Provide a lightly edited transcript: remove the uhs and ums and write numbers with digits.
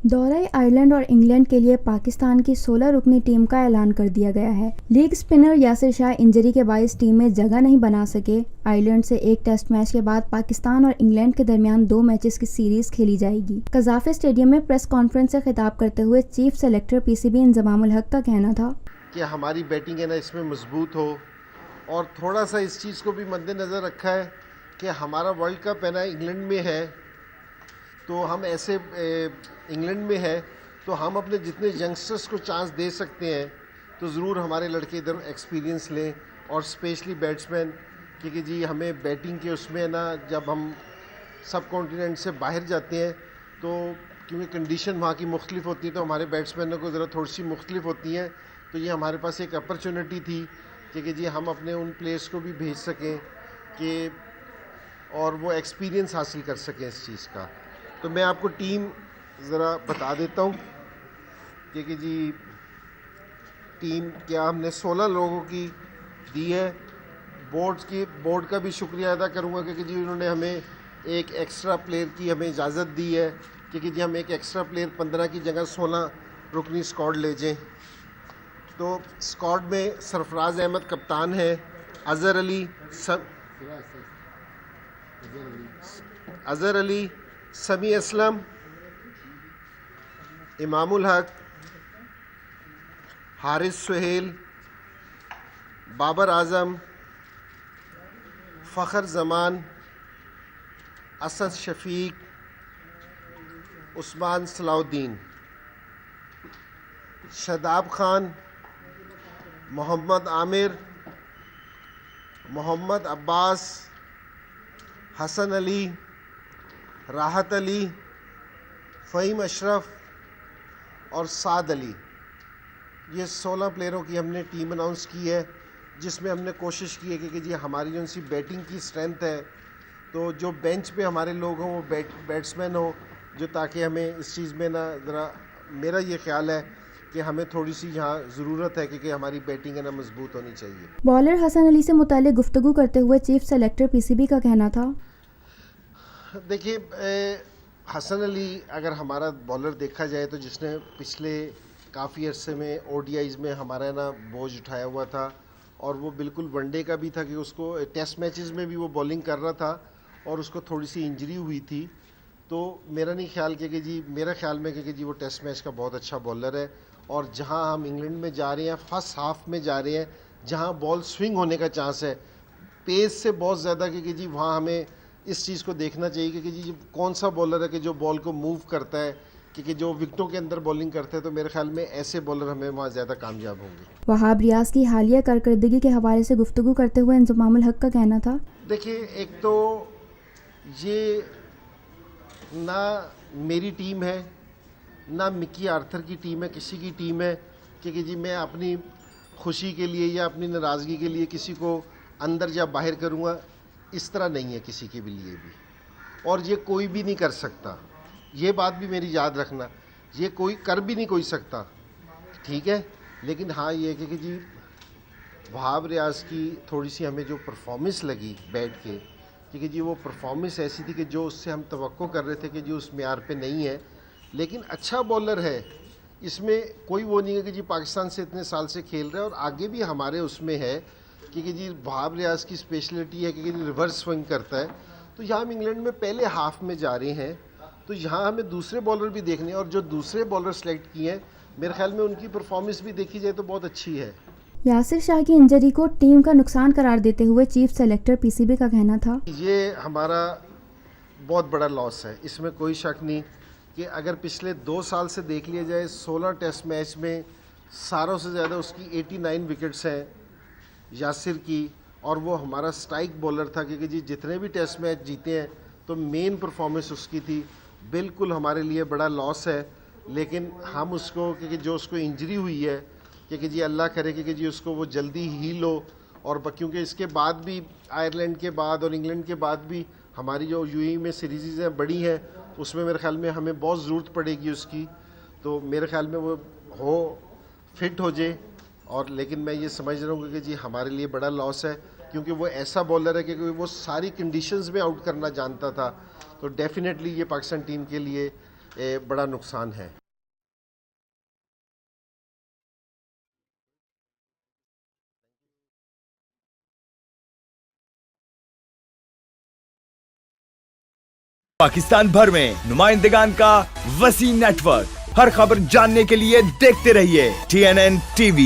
दौरे आयरलैंड और इंग्लैंड के लिए पाकिस्तान की 16 रुकनी टीम का ऐलान कर दिया गया है। League spinner Yasir Shah injury के बायस टीम में जगह नहीं बना सके। आयरलैंड से एक टेस्ट मैच के बाद पाकिस्तान और इंग्लैंड के दरमियान 2 मैचेस की सीरीज खेली जाएगी। कज़ाफ़ी स्टेडियम में प्रेस कॉन्फ्रेंस से खिताब करते हुए chief selector PCB Inzamam ul Haq का कहना था कि हमारी बैटिंग है ना इसमें मजबूत हो, और थोड़ा सा इस चीज़ को भी मद्देनज़र रखा है कि हमारा वर्ल्ड कप है ना इंग्लैंड में है, तो हम ऐसे इंग्लैंड में है तो हम अपने जितने यंगस्टर्स को चांस दे सकते हैं तो ज़रूर हमारे लड़के इधर एक्सपीरियंस लें, और स्पेशली बैट्समैन, क्योंकि जी हमें बैटिंग के उसमें ना जब हम सब कॉन्टिनेंट से बाहर जाते हैं तो क्योंकि कंडीशन वहाँ की मुख्तलिफ होती है तो हमारे बैट्समैनों को ज़रा थोड़ी सी मुख्तलिफ होती हैं। तो ये हमारे पास एक अपॉर्चुनिटी थी कि जी हम अपने उन प्लेयर्स को भी भेज सकें कि और वो एक्सपीरियंस हासिल कर सकें इस चीज़ का। तो मैं आपको टीम ज़रा बता देता हूँ कि जी टीम क्या हमने 16 लोगों की दी है। बोर्ड का भी शुक्रिया अदा करूँगा क्योंकि जी उन्होंने हमें एक एक्स्ट्रा प्लेयर की हमें इजाज़त दी है, क्योंकि जी हम एक एक्स्ट्रा प्लेयर 15 की जगह 16 रुकनी स्क्वाड ले जाएं। तो स्क्वाड में सरफराज अहमद कप्तान है, अज़हर अली, समी असलम, इमामुल हक, हारिस सुहेल, बाबर आज़म, फ़खर ज़मान, असद शफीक, उस्मान सलाउद्दीन, शदाब खान, मोहम्मद आमिर, मोहम्मद अब्बास, हसन अली, राहत अली, फ़हीम अशरफ और साद अली। ये 16 प्लेयरों की हमने टीम अनाउंस की है, जिसमें हमने कोशिश की है कि जी हमारी जो सी बैटिंग की स्ट्रेंथ है तो जो बेंच पे हमारे लोग हों वो बैट्समैन हो, जो ताकि हमें इस चीज़ में ना ज़रा मेरा ये ख्याल है कि हमें थोड़ी सी यहाँ ज़रूरत है कि हमारी बैटिंग है ना मजबूत होनी चाहिए। बॉलर हसन अली से मुताल्लिक गुफ्तगू करते हुए चीफ सेलेक्टर पीसीबी का कहना था, देखिए हसन अली अगर हमारा बॉलर देखा जाए तो जिसने पिछले काफ़ी अरसे में ओडीआईज़ में हमारा ना बोझ उठाया हुआ था, और वो बिल्कुल वनडे का भी था कि उसको टेस्ट मैचेस में भी वो बॉलिंग कर रहा था और उसको थोड़ी सी इंजरी हुई थी। तो मेरा नहीं ख्याल कि जी मेरा ख्याल में कि जी वो टेस्ट मैच का बहुत अच्छा बॉलर है, और जहां हम इंग्लैंड में जा रहे हैं फर्स्ट हाफ में जा रहे हैं जहां बॉल स्विंग होने का चांस है पेस से बहुत ज़्यादा, कि जी वहाँ हमें इस चीज़ को देखना चाहिए कि जी कौन सा बॉलर है कि जो बॉल को मूव करता है, क्योंकि जो विकेटों के अंदर बॉलिंग करते हैं तो मेरे ख्याल में ऐसे बॉलर हमें वहाँ ज़्यादा कामयाब होंगे। वहाब रियाज की हालिया कारकर्दगी के हवाले से गुफ्तगू करते हुए इंजमाम उल हक का कहना था, देखिए एक तो ये ना मेरी टीम है ना मिकी आर्थर की टीम है, किसी की टीम है, क्योंकि जी मैं अपनी खुशी के लिए या अपनी नाराज़गी के लिए किसी को अंदर या बाहर करूँगा, इस तरह नहीं है किसी के भी लिए भी, और ये कोई भी नहीं कर सकता। ये बात भी मेरी याद रखना, ये कोई कर भी नहीं कोई सकता, ठीक है। लेकिन हाँ ये है कि जी वहाब रियाज की थोड़ी सी हमें जो परफॉर्मेंस लगी बैट के, क्योंकि जी वो परफॉर्मेंस ऐसी थी कि जो उससे हम तवक्को कर रहे थे कि जी उस मेयार पे नहीं है, लेकिन अच्छा बॉलर है, इसमें कोई वो नहीं है कि जी पाकिस्तान से इतने साल से खेल रहा है और आगे भी हमारे उसमें है, क्योंकि जी वहाब रियाज की स्पेशलिटी है कि रिवर्स स्विंग करता है। तो यहाँ हम इंग्लैंड में पहले हाफ में जा रहे हैं तो यहाँ हमें दूसरे बॉलर भी देखने हैं, और जो दूसरे बॉलर सेलेक्ट किए हैं मेरे ख्याल में उनकी परफॉर्मेंस भी देखी जाए तो बहुत अच्छी है। यासिर शाह की इंजरी को टीम का नुकसान करार देते हुए चीफ सेलेक्टर पीसीबी का कहना था, ये हमारा बहुत बड़ा लॉस है, इसमें कोई शक नहीं कि अगर पिछले 2 साल से देख लिया जाए 16 टेस्ट मैच में सारों से ज़्यादा उसकी 89 विकेट्स हैं यासिर की, और वो हमारा स्ट्राइक बॉलर था, क्योंकि जी जितने भी टेस्ट मैच जीते हैं तो मेन परफॉर्मेंस उसकी थी। बिल्कुल हमारे लिए बड़ा लॉस है, लेकिन हम उसको क्योंकि जो उसको इंजरी हुई है कि जी अल्लाह करे कि जी उसको वो जल्दी हील हो, और क्योंकि इसके बाद भी आयरलैंड के बाद और इंग्लैंड के बाद भी हमारी जो यूएई में सीरीज़ हैं बड़ी हैं, उसमें मेरे ख्याल में हमें बहुत ज़रूरत पड़ेगी उसकी। तो मेरे ख्याल में वो फिट हो जाए, और लेकिन मैं ये समझ रहा हूँ कि जी हमारे लिए बड़ा लॉस है, क्योंकि वो ऐसा बॉलर है कि वो सारी कंडीशंस में आउट करना जानता था। तो डेफिनेटली ये पाकिस्तान टीम के लिए बड़ा नुकसान है। पाकिस्तान भर में नुमाइंदगान का वसी नेटवर्क, हर खबर जानने के लिए देखते रहिए TNN TV।